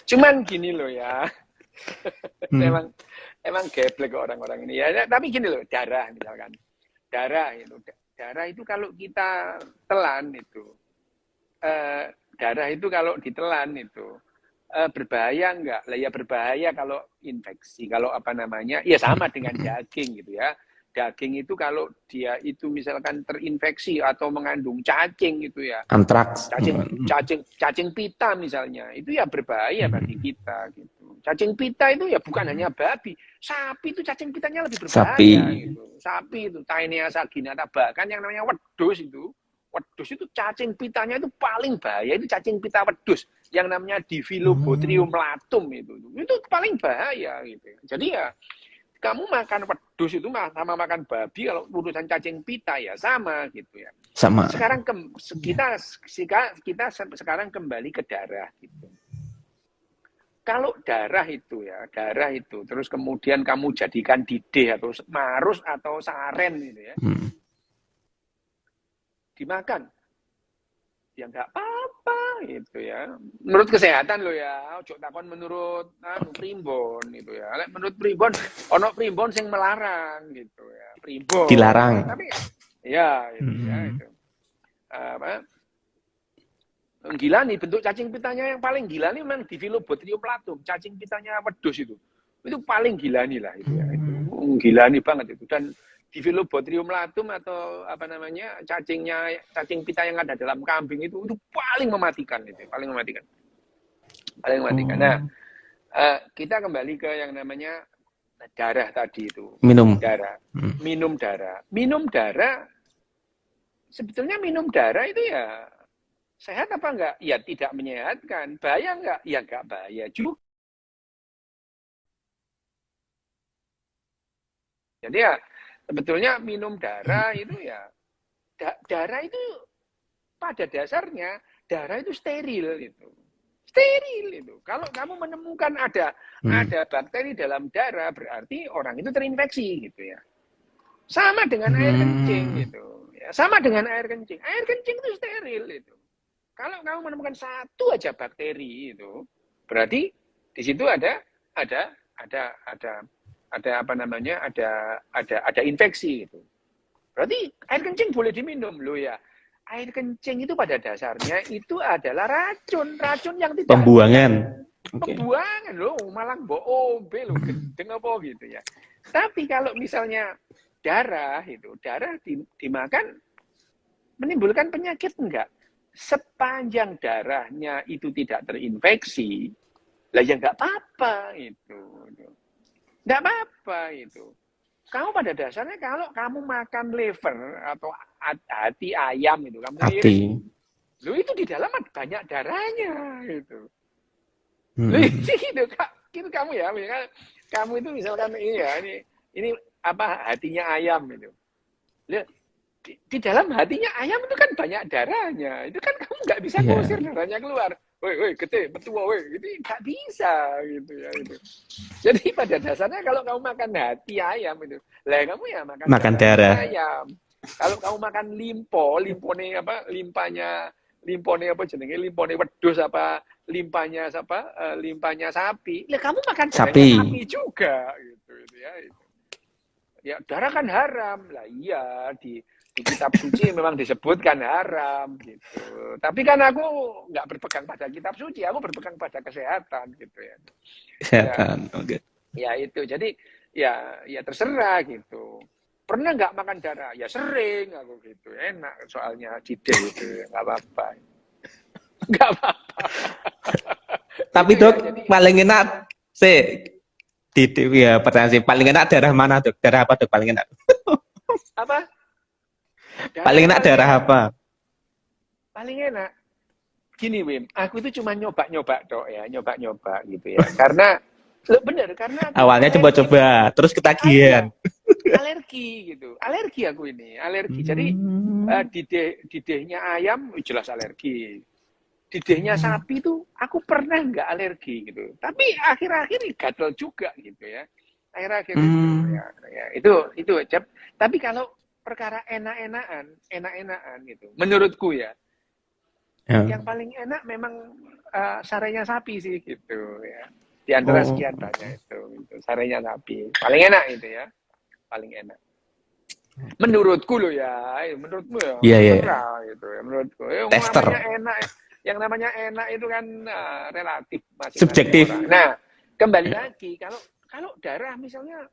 Cuman gini loh ya. emang geblek orang-orang ini ya. Tapi gini loh, darah misalkan. Darah itu kalau kita telan itu, darah itu kalau ditelan itu berbahaya enggak? Lah ya berbahaya kalau infeksi, kalau apa namanya, ya sama dengan daging gitu ya. Daging itu kalau dia itu misalkan terinfeksi atau mengandung cacing itu ya, Antraks. cacing pita misalnya, itu ya berbahaya bagi kita gitu. Cacing pita itu ya bukan hanya babi, sapi itu cacing pitanya lebih berbahaya Sapi. gitu. Sapi itu Taenia saginata, bahkan yang namanya wedus itu cacing pitanya itu paling bahaya, itu cacing pita wedus yang namanya Diffilobothrium latum itu paling bahaya gitu. Jadi ya kamu makan wedus itu sama makan babi, kalau urusan cacing pita ya sama gitu ya. Sama. Sekarang kita sekarang kembali ke darah gitu. Kalau darah itu terus kemudian kamu jadikan didih atau marus atau saren gitu ya. Dimakan. Ya nggak apa-apa gitu ya. Menurut kesehatan lo ya, ojo takon menurut primbon gitu ya. Menurut primbon, ono primbon sing melarang gitu ya. Primbon. Dilarang. Tapi ya itu ya itu. Apa? Gila nih, bentuk cacing pitanya yang paling gila nih memang Diffilobothrium latum, cacing pitanya wedus itu. Itu paling gila nih lah itu ya. Itu gila nih banget itu. Dan Diffilobothrium latum atau apa namanya cacing pita yang ada dalam kambing itu paling mematikan itu, paling mematikan. Nah, kita kembali ke yang namanya darah tadi itu. Minum darah. Sebetulnya minum darah itu ya sehat apa enggak? Ya tidak menyehatkan. Bahaya enggak? Ya enggak bahaya juga. Jadi ya sebetulnya minum darah itu ya, darah itu pada dasarnya, darah itu steril itu. Steril itu. Kalau kamu menemukan ada bakteri dalam darah, berarti orang itu terinfeksi gitu ya. Sama dengan air kencing gitu. Ya, sama dengan air kencing. Air kencing itu steril itu. Kalau kamu menemukan satu aja bakteri itu, berarti di situ ada apa namanya, ada infeksi gitu. Berarti air kencing boleh diminum loh ya. Air kencing itu pada dasarnya itu adalah racun yang tidak pembuangan loh, malah mbok ombe loh, gendeng apa gitu ya. Tapi kalau misalnya darah dimakan menimbulkan penyakit enggak? Sepanjang darahnya itu tidak terinfeksi, lah ya enggak apa-apa itu. Enggak apa-apa itu. Kamu pada dasarnya kalau kamu makan liver atau hati ayam itu, kamu iris, lu itu di dalam banyak darahnya itu. Lu itu kamu ya, misalkan kamu itu misalkan ini apa hatinya ayam itu. Di dalam hatinya ayam itu kan banyak darahnya. Itu kan kamu nggak bisa ngusir darahnya keluar. Woi, gede, betua, woi. Itu nggak bisa gitu ya. Gitu. Jadi pada dasarnya kalau kamu makan hati ayam itu, lah kamu ya makan darah ayam. Kalau kamu makan limpone apa jenenge, limpone wedhus apa limpanya sapi. Lah kamu makan darahnya sapi juga gitu ya. Ya darah kan haram. Lah iya di kitab suci memang disebutkan haram gitu. Tapi kan aku nggak berpegang pada kitab suci, aku berpegang pada kesehatan gitu ya. Kesehatan, oke. Ya itu, jadi ya terserah gitu. Pernah nggak makan darah? Ya sering aku gitu. Enak soalnya cidil gitu, nggak apa-apa. Nggak apa-apa. Tapi gitu dok, ya, jadi, paling enak pertanyaan sih, paling enak darah mana dok? Darah apa dok paling enak? Apa? Paling enak darah apa? Paling enak. Gini Wim, aku itu cuma nyoba-nyoba dok ya, nyoba-nyoba gitu ya. Karena bener, karena awalnya coba-coba, terus ketagihan. Alergi gitu, alergi aku ini, alergi. Jadi didehnya ayam jelas alergi. Didehnya sapi tuh aku pernah nggak alergi gitu. Tapi akhir-akhir ini gatel juga gitu ya. Akhir-akhir itu. Tapi kalau perkara enak-enakan gitu. Menurutku ya. Yang paling enak memang sarenya sapi sih gitu ya. Di antara sekian banyak itu. gitu. Sarenya sapi. Paling enak itu ya. Paling enak. Menurutku loh ya, menurutmu ya, Iya, iya. terserah gitu ya. Menurutku, Tester. yang namanya enak itu kan relatif masing-masing Subjektif. orang. Nah, kembali lagi kalau darah misalnya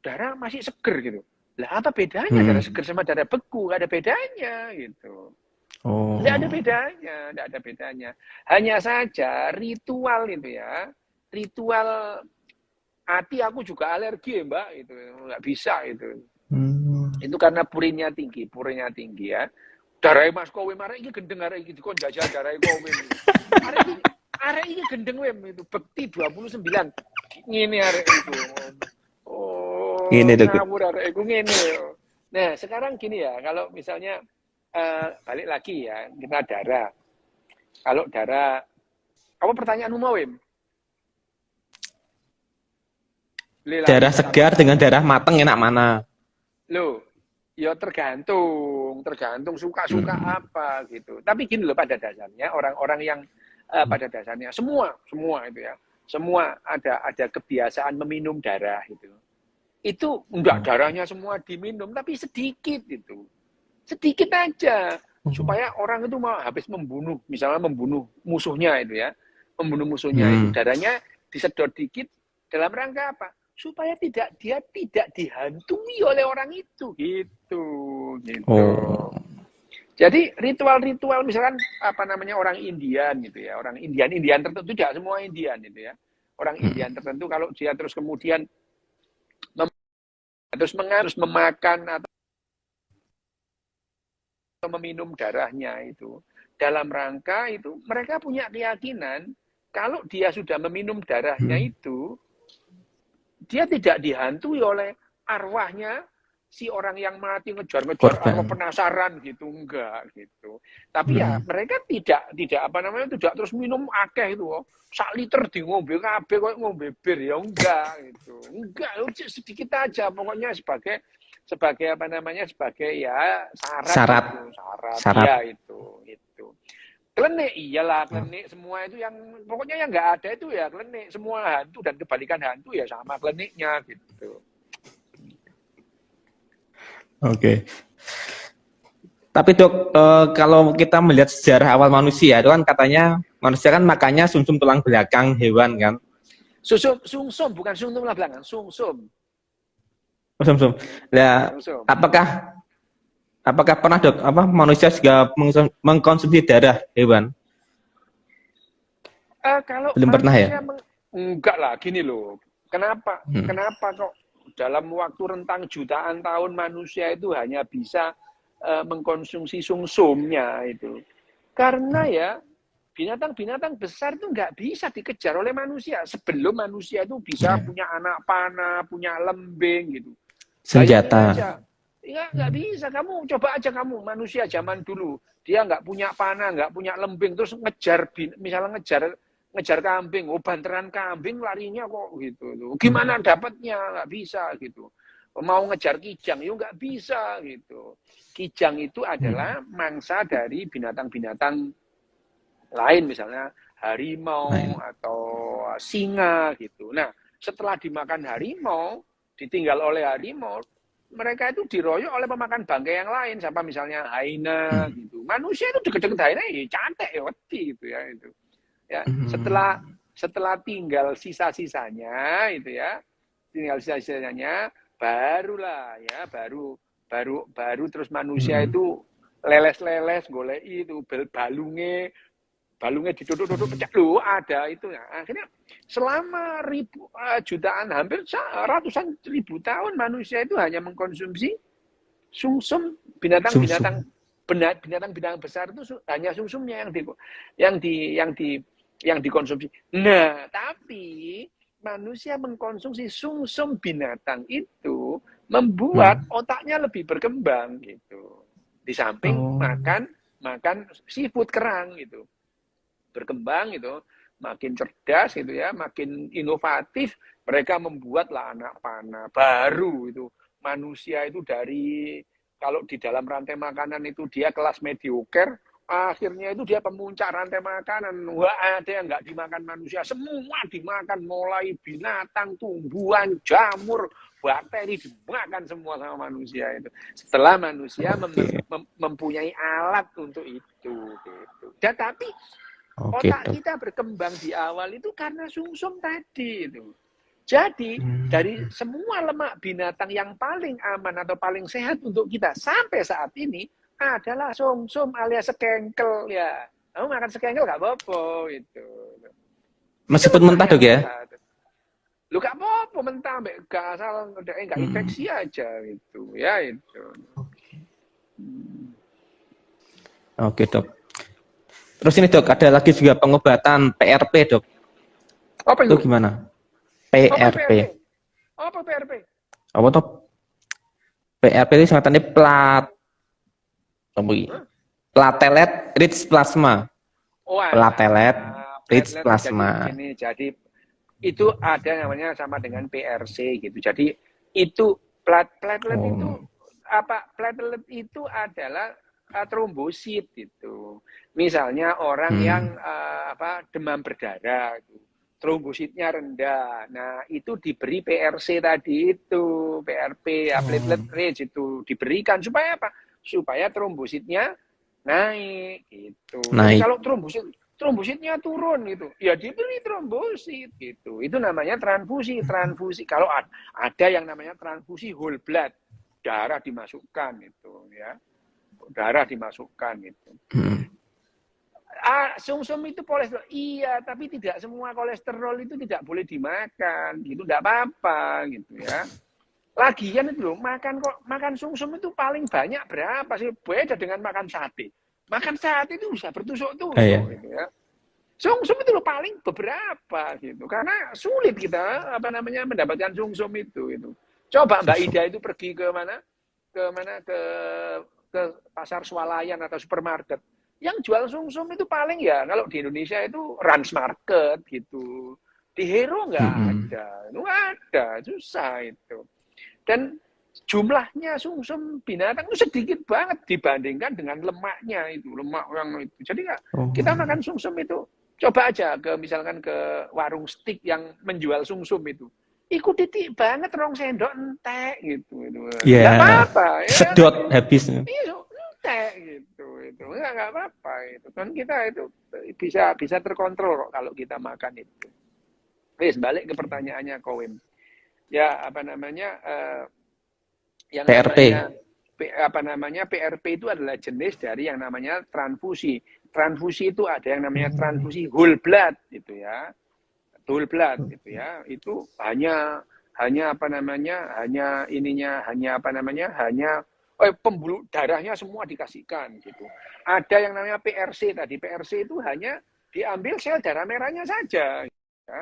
darah masih seger gitu. Lah apa bedanya darah seger sama darah beku? Gak ada bedanya gitu. Oh. Tidak ada bedanya. Hanya saja ritual itu ya, ritual hati aku juga alergi ya Mbak, itu nggak bisa itu. Itu karena purinnya tinggi ya. Darah Mas Kowe arek iki gendeng arek iki dikon jajal darah Kowe. Arek iki gendeng wem itu bekti 29. Ngene arek itu. Oh, ini ngawur arek iku ngene. Nah, sekarang gini ya, kalau misalnya balik lagi ya, kita darah. Kalau darah, apa pertanyaanmu mau, Wim? Darah segar dengan darah mateng enak mana? Loh, ya tergantung suka-suka apa gitu. Tapi gini loh, pada dasarnya orang-orang yang pada dasarnya semua itu ya, semua ada kebiasaan meminum darah gitu. Itu enggak darahnya semua diminum, tapi sedikit itu. Sedikit aja supaya orang itu mau habis membunuh, misalnya membunuh musuhnya itu ya, membunuh musuhnya itu darahnya disedot dikit dalam rangka apa? Supaya dia tidak dihantui oleh orang itu gitu. Oh. Jadi ritual-ritual misalkan apa namanya orang Indian gitu ya, orang Indian tertentu, tidak semua Indian gitu ya, orang Indian tertentu kalau dia terus kemudian harus memakan atau meminum darahnya itu dalam rangka itu mereka punya keyakinan kalau dia sudah meminum darahnya itu dia tidak dihantui oleh arwahnya si orang yang mati ngejar-ngejar arwah penasaran gitu, enggak gitu. Tapi ya mereka tidak apa namanya tidak terus minum akeh itu, sak liter di ngombe kabeh kok ngombe bir ya enggak gitu. Enggak, sedikit aja pokoknya sebagai apa namanya sebagai ya syarat. Ya itu. Klenik iyalah, klenik semua itu yang pokoknya yang nggak ada itu ya klenik, semua hantu dan kebalikan hantu ya sama kleniknya gitu. Oke. Tapi Dok, kalau kita melihat sejarah awal manusia itu kan katanya manusia kan makannya sumsum tulang belakang hewan kan? Sumsum bukan sumsum tulang belakang, sumsum. Sumsum. Nah, apakah pernah Dok manusia juga mengkonsumsi darah hewan? Kalau belum pernah ya? Enggak lah, gini loh. Kenapa kok dalam waktu rentang jutaan tahun manusia itu hanya bisa mengkonsumsi sumsumnya itu? Karena ya binatang-binatang besar itu nggak bisa dikejar oleh manusia sebelum manusia itu bisa punya anak panah, punya lembing gitu. Senjata. Ya nggak bisa, kamu coba aja kamu manusia zaman dulu dia nggak punya panah, nggak punya lembing, terus misalnya ngejar kambing, banteran kambing larinya kok gitu, gimana dapatnya, nggak bisa gitu. Mau ngejar kijang, yuk nggak bisa gitu. Kijang itu adalah mangsa dari binatang-binatang lain, misalnya harimau atau singa gitu. Nah setelah dimakan harimau, ditinggal oleh harimau, mereka itu diroyok oleh pemakan bangkai yang lain, siapa misalnya hyena gitu. Manusia itu deket-deket hyena ya cantik ya wedi gitu ya itu. Ya, setelah tinggal sisa-sisanya itu ya. Tinggal sisa-sisanya barulah ya baru terus manusia itu leles-leles goleki itu balungnya diduduk-duduk pecah loh, ada itu ya. Akhirnya selama jutaan hampir ratusan ribu tahun manusia itu hanya mengkonsumsi sumsum binatang-binatang besar itu hanya sumsumnya yang dikonsumsi. Nah, tapi manusia mengkonsumsi sumsum binatang itu membuat otaknya lebih berkembang gitu. Di samping makan seafood kerang gitu. Berkembang gitu, makin cerdas gitu ya, makin inovatif, mereka membuatlah anak panah baru itu. Manusia itu dari kalau di dalam rantai makanan itu dia kelas mediocre, Akhirnya itu dia pemuncak rantai makanan. Wah, ada yang nggak dimakan manusia, semua dimakan, mulai binatang, tumbuhan, jamur, bakteri dimakan semua sama manusia itu. Setelah manusia Oke. mempunyai alat untuk itu, gitu. Dan tapi Oke, otak Dok. kita berkembang di awal itu karena sungsum tadi itu. Jadi dari Hmm. semua lemak binatang yang paling aman atau paling sehat untuk kita sampai saat ini adalah sumsum alias sekengkel ya. Kamu makan sekengkel nggak apa-apa itu. Itu Meskipun mentah, lemaknya Dok ya? sehat. Lu nggak apa-apa mentah, nggak asal nggak Hmm. infeksi aja itu ya itu. Oke, Dok. Terus ini, Dok, ada lagi juga pengobatan PRP, Dok. Apa Itu itu? gimana? Apa PRP. PRP? Apa PRP? Apa tuh? PRP itu singkatannya Hah? platelet rich plasma. Oh, Platelet alah, rich platelet jadi plasma. gini, jadi itu ada namanya sama dengan PRC gitu. Jadi itu platelet itu Oh. apa? Platelet itu adalah trombosit itu. Misalnya orang yang Hmm. demam berdarah gitu. Trombositnya rendah. Nah, itu diberi PRC tadi itu, PRP ya, Oh. platelet rich itu diberikan supaya apa? Supaya trombositnya naik gitu. Jadi Naik. kalau trombositnya turun gitu, ya diberi trombosit gitu. Itu namanya transfusi. Transfusi kalau ada yang namanya transfusi whole blood, darah dimasukkan itu ya. Darah dimasukkan itu. Hmm. Sumsum itu kolesterol. Iya, tapi tidak semua kolesterol itu tidak boleh dimakan. Gitu tidak apa-apa gitu ya. Lagian itu loh, makan sumsum itu paling banyak berapa sih? Beda dengan makan sate. Makan sate itu bisa bertusuk-tusuk Iya. gitu ya. Sumsum itu loh paling beberapa gitu. Karena sulit kita mendapatkan sumsum itu. Coba Mbak Susu. Ida itu pergi ke mana? Ke pasar swalayan atau supermarket. Yang jual sumsum itu paling ya kalau di Indonesia itu Rans Market gitu. Di Hero nggak Hmm. ada. Nggak ada, susah itu. Dan jumlahnya sumsum binatang itu sedikit banget dibandingkan dengan lemaknya itu, lemak yang itu. Jadi Oh. kita makan sumsum itu, coba aja misalkan ke warung steak yang menjual sumsum itu. Ikut titik banget rong sendok entek gitu itu. Enggak Ya, apa-apa ya kan. sedot habis. Iya, entek gitu itu. Enggak apa-apa itu. Kan kita itu bisa terkontrol kok kalau kita makan itu. Wis balik ke pertanyaannya Kowim. Ya yang PRP. namanya PRP itu adalah jenis dari yang namanya transfusi. Transfusi itu ada yang namanya transfusi whole blood gitu ya. Whole blood gitu ya. Itu hanya pembuluh darahnya semua dikasihkan gitu. Ada yang namanya PRC tadi. PRC itu hanya diambil sel darah merahnya saja ya.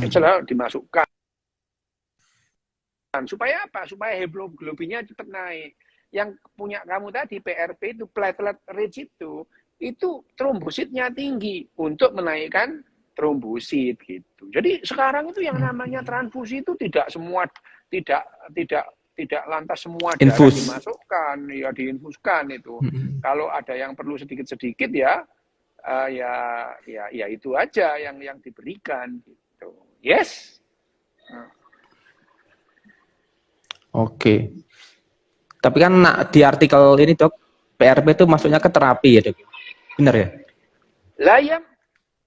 Setelah dimasukkan. Supaya apa? Supaya hemoglobinnya cepat naik. Yang punya kamu tadi PRP itu platelet rich itu trombositnya tinggi untuk menaikkan trombosit gitu. Jadi sekarang itu yang namanya transfusi itu tidak tidak lantas semua darah Infus. dimasukkan ya diinfuskan itu. Hmm. Kalau ada yang perlu sedikit-sedikit ya ya itu aja yang diberikan gitu. Yes. Oke. Tapi kan di artikel ini, Dok, PRP itu masuknya ke terapi ya, Dok? Benar ya? Lah ya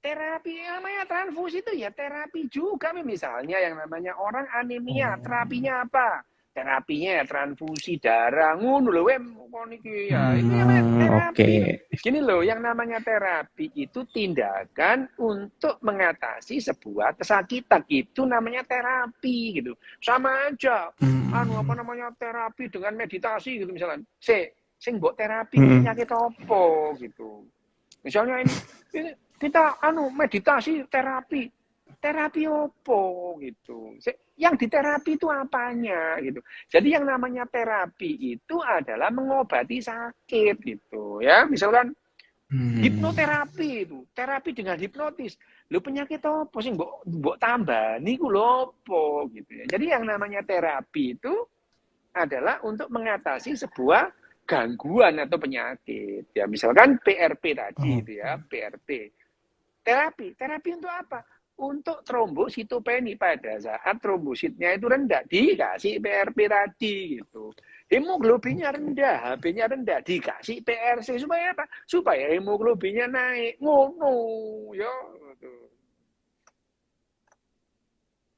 terapi namanya transfusi itu ya terapi juga misalnya yang namanya orang anemia, terapinya apa? Terapinya ya transfusi darah ngono lho ya. Itu namanya terapi. Oke. Gini loh, yang namanya terapi itu tindakan untuk mengatasi sebuah kesakitan. Itu namanya terapi gitu. Sama aja terapi dengan meditasi gitu misalnya. Sing mbok terapi penyakit apa gitu. Misalnya ini kita meditasi terapi opo gitu. Yang diterapi itu apanya gitu. Jadi yang namanya terapi itu adalah mengobati sakit gitu ya. Misalkan hipnoterapi itu, terapi dengan hipnotis. Lu penyakit opo sih mbok tambah niku lho opo gitu ya. Jadi yang namanya terapi itu adalah untuk mengatasi sebuah gangguan atau penyakit. Ya, misalkan PRP tadi itu ya, PRP. Terapi untuk apa? Untuk trombositopeni pada saat trombositnya itu rendah dikasih PRP tadi gitu. Hemoglobinnya rendah, HB-nya rendah dikasih PRC supaya apa? Supaya hemoglobinnya naik. Ngono ya.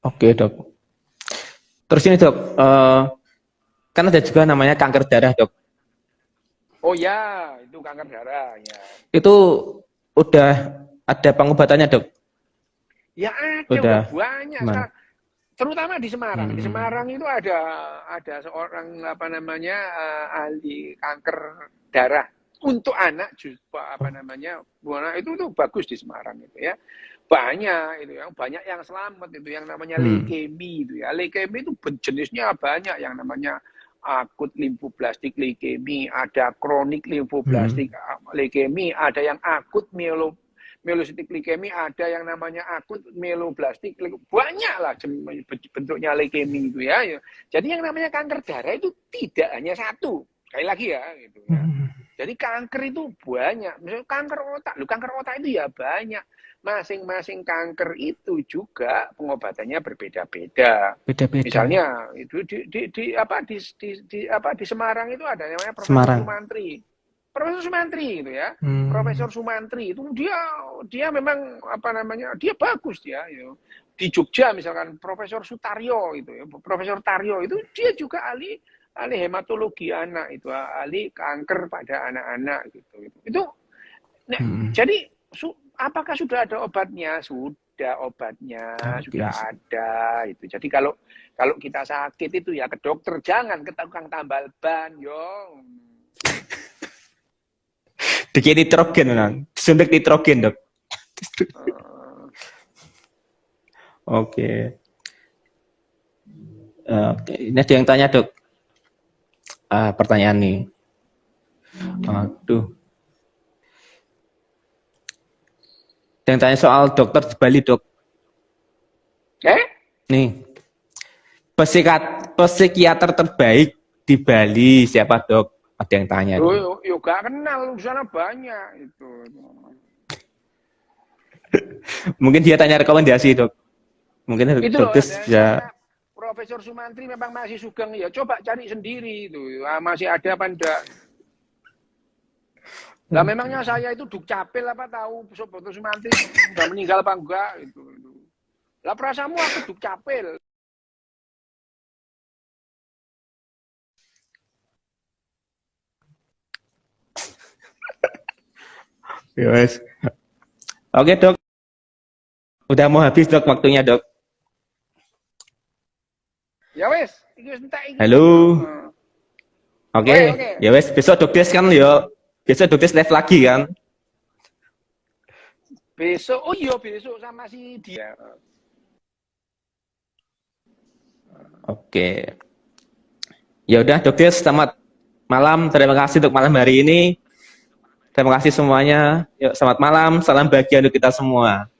Oke, Dok. Terus ini, Dok, kan ada juga namanya kanker darah, Dok. Oh ya, itu kanker darah ya. Itu udah ada pengobatannya, Dok? Ya ada, udah banyak sekarang. Terutama di Semarang. Di Semarang itu ada seorang apa namanya ahli kanker darah untuk anak juga apa namanya itu tuh bagus di Semarang itu ya. Banyak itu yang banyak yang selamat itu yang namanya leukemi itu ya. Leukemi itu jenisnya banyak yang namanya akut limfoblastik leukemi, ada kronik limfoblastik leukemi, ada yang akut myelositik leukemi, ada yang namanya akut myeloblastik, banyak lah bentuknya leukemi itu ya. Jadi yang namanya kanker darah itu tidak hanya satu, sekali lagi ya gitu ya. Jadi kanker itu banyak, misalnya kanker otak itu ya banyak. Masing-masing kanker itu juga pengobatannya berbeda-beda. Misalnya itu di Semarang itu ada namanya Profesor Sumantri. Profesor Sumantri itu ya. Profesor Sumantri itu dia memang apa namanya? Dia bagus dia ya. Di Jogja misalkan Profesor Sutaryo itu ya. Profesor Taryo itu dia juga ahli hematologi anak itu, ahli kanker pada anak-anak gitu. Itu jadi apakah sudah ada obatnya? Sudah obatnya, sudah ada itu. Jadi kalau kita sakit itu ya ke dokter, jangan ke tukang tambal ban, yo. Dikit nitrogen, disuntik nitrogen, Dok. Oke. Ini ada yang tanya, Dok. Pertanyaan nih. Aduh. Yang tanya soal dokter di Bali, Dok. Nih. Psikiater terbaik di Bali siapa, Dok? Ada yang tanya. Yo gak kenal, di sana banyak itu. Mungkin dia tanya rekomendasi, Dok. Mungkin dokter ya. Profesor Sumantri memang masih sugeng ya. Coba cari sendiri itu. Masih ada apa enggak? Lah memangnya saya itu Dukcapil apa tahu Profesor Sumantri sudah meninggal apa enggak itu. Lah perasaanmu aku Dukcapil. Yes. Oke, Dok. Udah mau habis, Dok, waktunya, Dok. Ya wes, halo. Oke. Ya wes, besok Dokter kan yo. Besok Dokter live lagi kan? Besok, oh iya besok sama si dia. Oke. Ya udah, Dokter, selamat malam. Terima kasih untuk malam hari ini. Terima kasih semuanya. Yuk, selamat malam. Salam bahagia untuk kita semua.